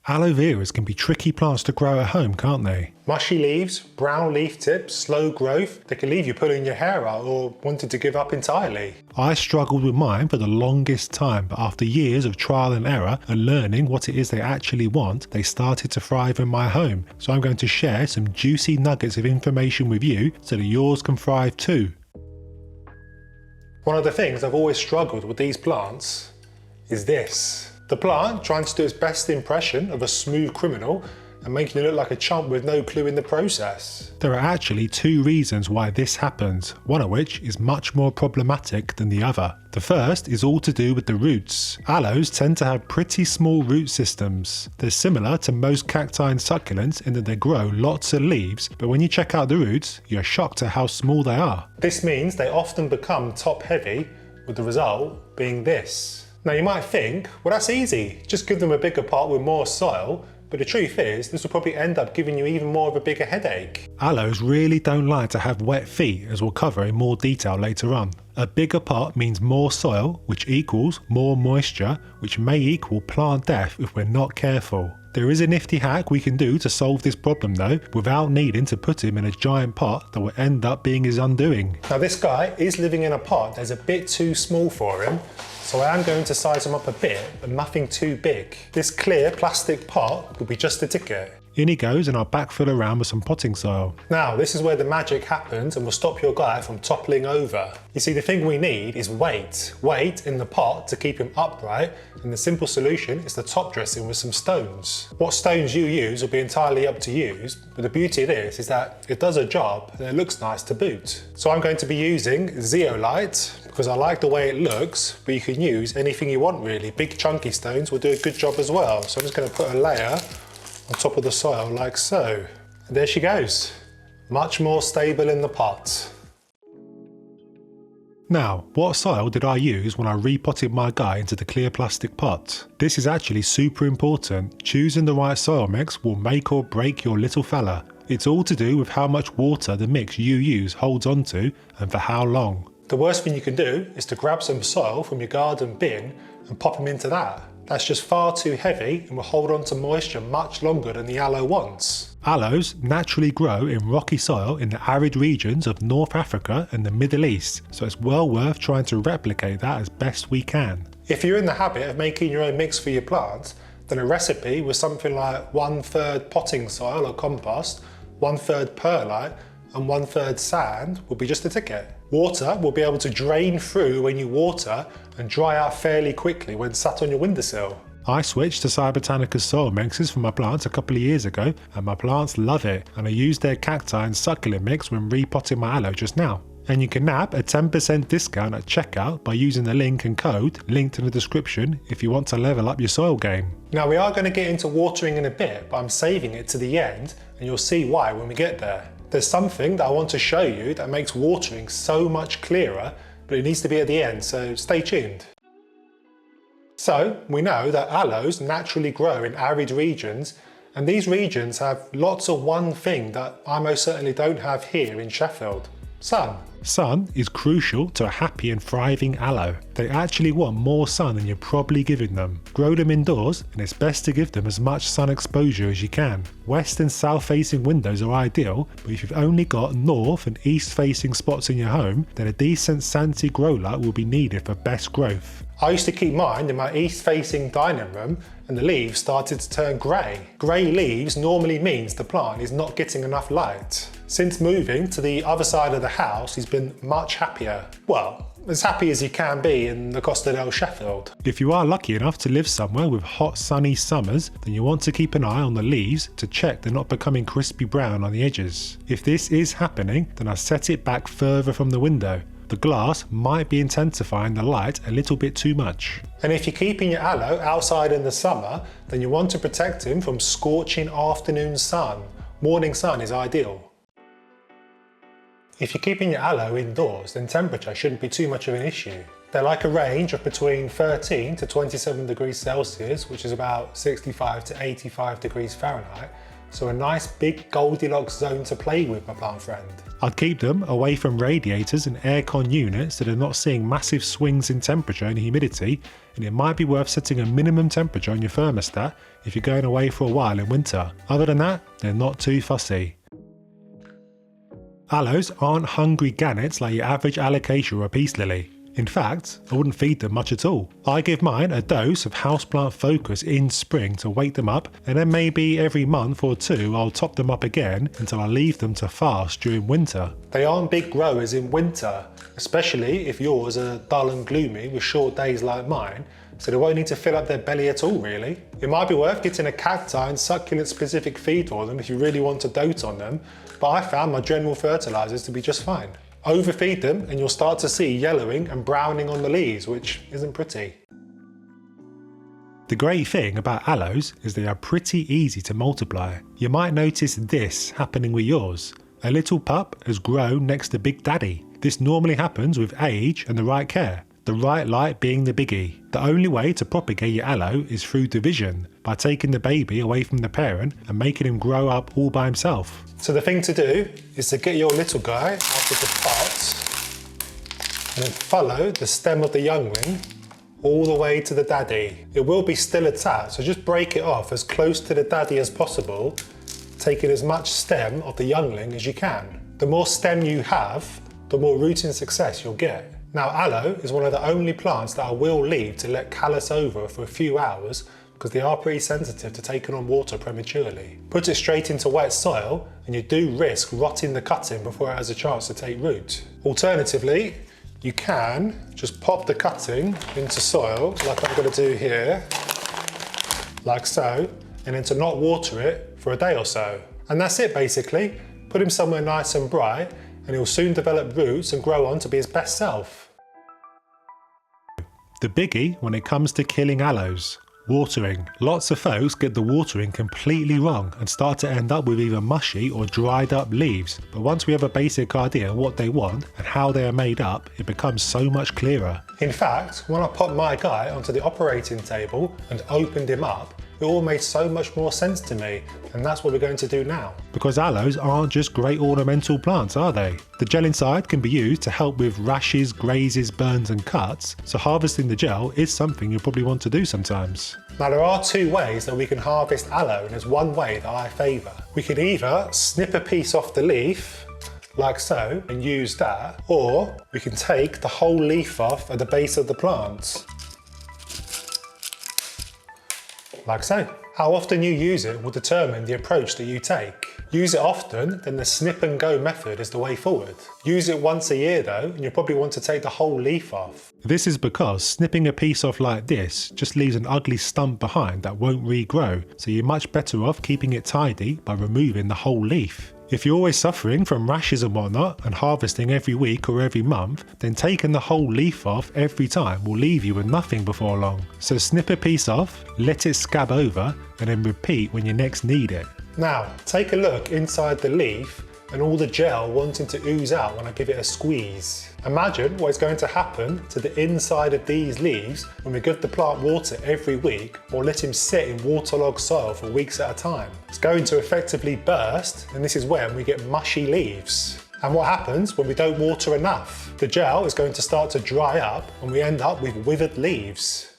Aloe veras can be tricky plants to grow at home, can't they? Mushy leaves, brown leaf tips, slow growth, they can leave you pulling your hair out or wanting to give up entirely. I struggled with mine for the longest time, but after years of trial and error and learning what it is they actually want, they started to thrive in my home. So I'm going to share some juicy nuggets of information with you so that yours can thrive too. One of the things I've always struggled with these plants is this. The plant trying to do its best impression of a smooth criminal and making you look like a chump with no clue in the process. There are actually two reasons why this happens, one of which is much more problematic than the other. The first is all to do with the roots. Aloes tend to have pretty small root systems. They're similar to most cacti and succulents in that they grow lots of leaves, but when you check out the roots, you're shocked at how small they are. This means they often become top heavy, with the result being this. Now you might think, well that's easy, just give them a bigger pot with more soil, but the truth is this will probably end up giving you even more of a bigger headache. Aloes really don't like to have wet feet, as we'll cover in more detail later on. A bigger pot means more soil, which equals more moisture, which may equal plant death if we're not careful. There is a nifty hack we can do to solve this problem though, without needing to put him in a giant pot that will end up being his undoing. Now this guy is living in a pot that's a bit too small for him, so I am going to size him up a bit, but nothing too big. This clear plastic pot will be just the ticket. In he goes, and I'll backfill around with some potting soil. Now this is where the magic happens and will stop your guy from toppling over. You see, the thing we need is weight. Weight in the pot to keep him upright, and the simple solution is to top dress him with some stones. What stones you use will be entirely up to you, but the beauty of this is that it does a job and it looks nice to boot. So I'm going to be using zeolite because I like the way it looks, but you can use anything you want really. Big chunky stones will do a good job as well. So I'm just going to put a layer on top of the soil like so. And there she goes. Much more stable in the pot. Now, what soil did I use when I repotted my guy into the clear plastic pot? This is actually super important. Choosing the right soil mix will make or break your little fella. It's all to do with how much water the mix you use holds onto and for how long. The worst thing you can do is to grab some soil from your garden bin and pop them into that. That's just far too heavy and will hold on to moisture much longer than the aloe wants. Aloes naturally grow in rocky soil in the arid regions of North Africa and the Middle East, so it's well worth trying to replicate that as best we can. If you're in the habit of making your own mix for your plants, then a recipe with something like 1/3 potting soil or compost, 1/3 perlite and 1/3 sand will be just a ticket. Water will be able to drain through when you water and dry out fairly quickly when sat on your windowsill. I switched to Cybotanica's soil mixes for my plants a couple of years ago, and my plants love it, and I used their cacti and succulent mix when repotting my aloe just now. And you can nab a 10% discount at checkout by using the link and code linked in the description if you want to level up your soil game. Now we are going to get into watering in a bit, but I'm saving it to the end and you'll see why when we get there. There's something that I want to show you that makes watering so much clearer, but it needs to be at the end, so stay tuned. So we know that aloes naturally grow in arid regions, and these regions have lots of one thing that I most certainly don't have here in Sheffield: sun. Sun is crucial to a happy and thriving aloe. They actually want more sun than you're probably giving them. Grow them indoors, and it's best to give them as much sun exposure as you can. West and south facing windows are ideal, but if you've only got north and east facing spots in your home, then a decent Santi grow light will be needed for best growth. I used to keep mine in my east facing dining room and the leaves started to turn grey. Grey leaves normally means the plant is not getting enough light. Since moving to the other side of the house, he's been much happier. Well, as happy as he can be in the Costa del Sheffield. If you are lucky enough to live somewhere with hot sunny summers, then you want to keep an eye on the leaves to check they're not becoming crispy brown on the edges. If this is happening, then I set it back further from the window. The glass might be intensifying the light a little bit too much. And if you're keeping your aloe outside in the summer, then you want to protect him from scorching afternoon sun. Morning sun is ideal. If you're keeping your aloe indoors, then temperature shouldn't be too much of an issue. They like a range of between 13 to 27 degrees Celsius, which is about 65 to 85 degrees Fahrenheit. so a nice big Goldilocks zone to play with, my plant friend. I'd keep them away from radiators and aircon units so they're not seeing massive swings in temperature and humidity, and it might be worth setting a minimum temperature on your thermostat if you're going away for a while in winter. Other than that, they're not too fussy. Aloes aren't hungry gannets like your average alocasia or peace lily. In fact, I wouldn't feed them much at all. I give mine a dose of houseplant focus in spring to wake them up, and then maybe every month or two I'll top them up again until I leave them to fast during winter. They aren't big growers in winter, especially if yours are dull and gloomy with short days like mine, so they won't need to fill up their belly at all really. It might be worth getting a cacti and succulent specific feed for them if you really want to dote on them, but I found my general fertilisers to be just fine. Overfeed them and you'll start to see yellowing and browning on the leaves, which isn't pretty. The great thing about aloes is they are pretty easy to multiply. You might notice this happening with yours. A little pup has grown next to Big Daddy. This normally happens with age and the right care. The right light being the biggie. The only way to propagate your aloe is through division, by taking the baby away from the parent and making him grow up all by himself. So the thing to do is to get your little guy out of the pot and then follow the stem of the youngling all the way to the daddy. It will be still attached, so just break it off as close to the daddy as possible, taking as much stem of the youngling as you can. The more stem you have, the more rooting success you'll get. Now, aloe is one of the only plants that I will leave to let callus over for a few hours because they are pretty sensitive to taking on water prematurely. Put it straight into wet soil and you do risk rotting the cutting before it has a chance to take root. Alternatively, you can just pop the cutting into soil like I'm going to do here, like so, and then to not water it for a day or so. And that's it basically. Put him somewhere nice and bright and he'll soon develop roots and grow on to be his best self. The biggie when it comes to killing aloes. Watering. Lots of folks get the watering completely wrong and start to end up with either mushy or dried up leaves, but once we have a basic idea of what they want and how they are made up, it becomes so much clearer. In fact, when I popped my guy onto the operating table and opened him up, it all made so much more sense to me, and that's what we're going to do now. Because aloes aren't just great ornamental plants, are they? The gel inside can be used to help with rashes, grazes, burns and cuts, so harvesting the gel is something you'll probably want to do sometimes. Now there are two ways that we can harvest aloe, and there's one way that I favour. We can either snip a piece off the leaf, like so, and use that, or we can take the whole leaf off at the base of the plant. Like so. How often you use it will determine the approach that you take. Use it often, then the snip and go method is the way forward. Use it once a year though, and you'll probably want to take the whole leaf off. This is because snipping a piece off like this just leaves an ugly stump behind that won't regrow, so you're much better off keeping it tidy by removing the whole leaf. If you're always suffering from rashes and whatnot and harvesting every week or every month, then taking the whole leaf off every time will leave you with nothing before long. So snip a piece off, let it scab over, and then repeat when you next need it. Now, take a look inside the leaf and all the gel wanting to ooze out when I give it a squeeze. Imagine what is going to happen to the inside of these leaves when we give the plant water every week or let him sit in waterlogged soil for weeks at a time. It's going to effectively burst, and this is when we get mushy leaves. And what happens when we don't water enough? The gel is going to start to dry up and we end up with withered leaves.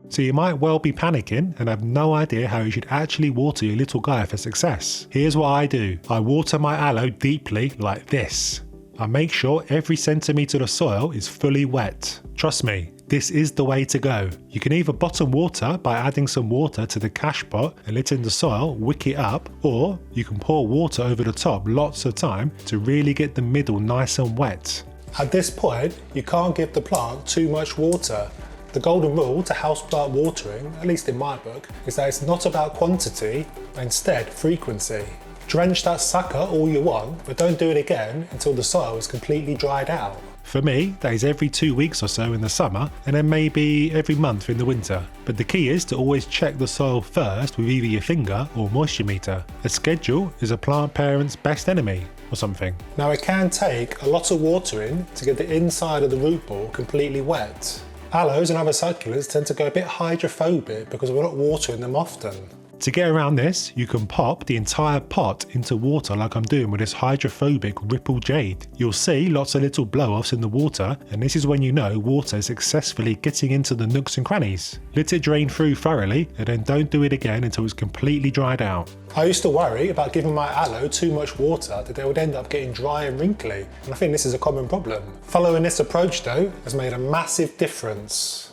So you might well be panicking and have no idea how you should actually water your little guy for success. Here's what I do. I water my aloe deeply like this. I make sure every centimetre of soil is fully wet. Trust me, this is the way to go. You can either bottom water by adding some water to the cache pot and letting the soil wick it up, or you can pour water over the top lots of time to really get the middle nice and wet. At this point, you can't give the plant too much water. The golden rule to houseplant watering, at least in my book, is that it's not about quantity, but instead frequency. Drench that sucker all you want, but don't do it again until the soil is completely dried out. For me, that is every 2 weeks or so in the summer, and then maybe every month in the winter. But the key is to always check the soil first with either your finger or moisture meter. A schedule is a plant parent's best enemy, or something. Now it can take a lot of watering to get the inside of the root ball completely wet. Aloes and other succulents tend to go a bit hydrophobic because we're not watering them often. To get around this, you can pop the entire pot into water like I'm doing with this hydrophobic ripple jade. You'll see lots of little blow-offs in the water, and this is when you know water is successfully getting into the nooks and crannies. Let it drain through thoroughly, and then don't do it again until it's completely dried out. I used to worry about giving my aloe too much water that they would end up getting dry and wrinkly, and I think this is a common problem. Following this approach though has made a massive difference.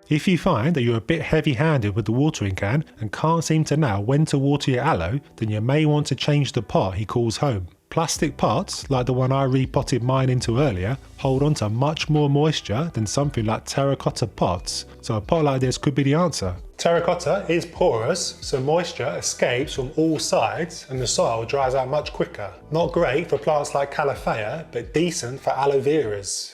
If you find that you're a bit heavy-handed with the watering can and can't seem to know when to water your aloe, then you may want to change the pot he calls home. Plastic pots, like the one I repotted mine into earlier, hold on to much more moisture than something like terracotta pots, so a pot like this could be the answer. Terracotta is porous, so moisture escapes from all sides and the soil dries out much quicker. Not great for plants like Califea, but decent for aloe veras.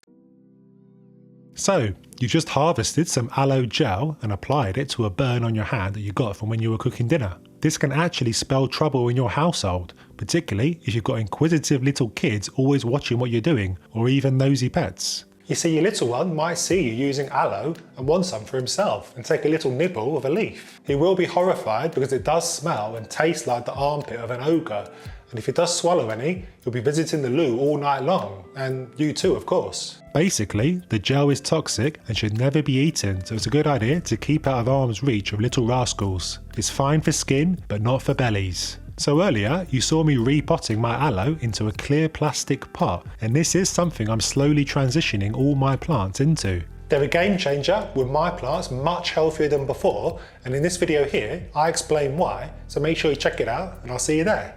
So, you just harvested some aloe gel and applied it to a burn on your hand that you got from when you were cooking dinner. This can actually spell trouble in your household, particularly if you've got inquisitive little kids always watching what you're doing, or even nosy pets. You see, your little one might see you using aloe and want some for himself and take a little nibble of a leaf. He will be horrified because it does smell and taste like the armpit of an ogre, and if he does swallow any, he'll be visiting the loo all night long, and you too, of course. Basically, the gel is toxic and should never be eaten, so it's a good idea to keep out of arm's reach of little rascals. It's fine for skin, but not for bellies. So earlier, you saw me repotting my aloe into a clear plastic pot, and this is something I'm slowly transitioning all my plants into. They're a game changer with my plants much healthier than before, and in this video here, I explain why, so make sure you check it out and I'll see you there.